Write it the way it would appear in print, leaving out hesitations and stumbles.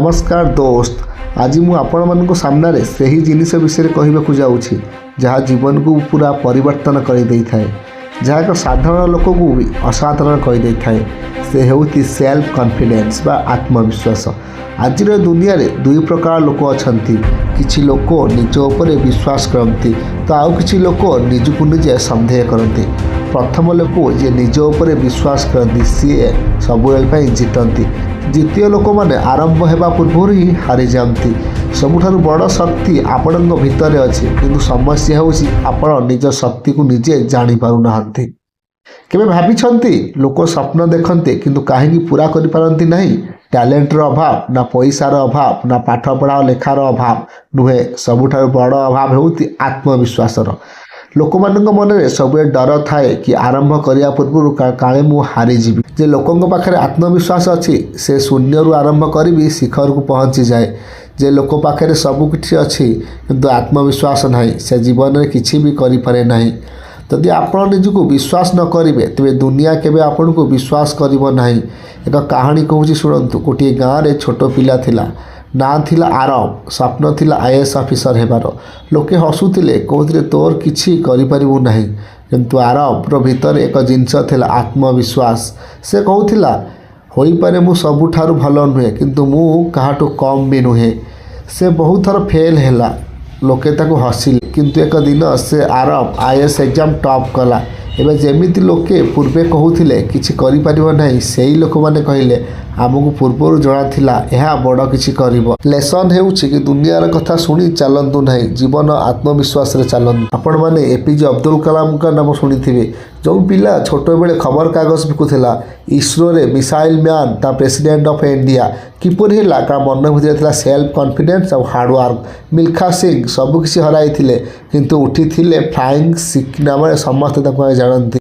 नमस्कार दोस्त। आज मु आपण सामने से ही जिनिस विषय कहवाक जाऊँगी जहाँ जीवन को पूरा परिवर्तन कर दे थाए, जहाँ एक साधारण लोक को भी असाधारण कर दे थाए। से होती सेल्फ कॉन्फिडेंस बा आत्मविश्वास। आज दुनिया रे दुई प्रकार लोक अच्छा, किछि लोक निज उपर विश्वास करती तो आउ किछि लोक निजको निजे सन्देह करती। प्रथम लोक जे निज उपर विश्वास करती सी सब जितती। द्वितीय लोक मैंने आरंभ होगा पूर्व ही हारी जाती। सबुठारु बड़ शक्ति आपण भितर अच्छी, किंतु समस्या होउछि आपण निज शक्ति को निजे जानी पारु नाहंती। केबे भाबिछंती लोक स्वप्न देखते किंतु कहीं पूरा करि पारंती नहीं? टैलेंटर अभाव ना पैसार अभाव ना पाठ पढ़ा लेखार अभाव नुहे, सबुठारु बड़ अभाव होउति आत्मविश्वासर। लोक मन में सब डर थाए कि आरंभ करने पूर्व काले मु हारी जीवी। जे लोकों पाखे आत्मविश्वास अच्छी से शून्य आरंभ करी शिखर को पहुँची जाए। जे लोक पाखे सबकि अच्छी किंतु आत्मविश्वास नहीं, से जीवन में किसी भी करें नहीं। जदि आपण निजको विश्वास न करेंगे तेरे दुनिया केबे आपण को विश्वास करिवो नहीं। एक कहानी कहूँ शुणु। गोटे गाँव में छोट पिला थिला, ना थिला आरब, स्वप्न थिला आईएएस ऑफिसर हेबार। लोके हसुतिले, कहते तोर किछि करिपारिबु नाही, किंतु आरबर भीतर एक जिनस थिला आत्मविश्वास। से कहूतिला होई पारे मु सबुठारु भल नुहे किंतु मु काहाटु कम भी नुहे। से बहुत थर फेल हैला, लोके ताको हसिले, किंतु एक दिन से आरब आईएएस एग्जाम टॉप कला। एवं जमीती लोके पूर्वे कहूथिले किछि करि परिबो नाही, सेही लोक माने कहिले आमको पूर्व जना यह बड़ किछि करिबो। लेसन हेउछि कि दुनियार कथा शुणी चलतु नहीं, जीवन आत्मविश्वास रे चलतु। आपण माने एपीजे अब्दुल कलाम का नाम शुणिथिबे, जो पिला छोट बेले खबर कागज बिकुला, इसरो रे मिसाइल मैन ता प्रेसिडेंट ऑफ इंडिया किपर हैला का मन भितर थिला सेल्फ कॉन्फिडेंस और हार्डवर्क। मिल्खा सिंह सबकिछि हराइथिले किंतु उठिथिले फ्लाइंग सिख नाम समस्त जानती।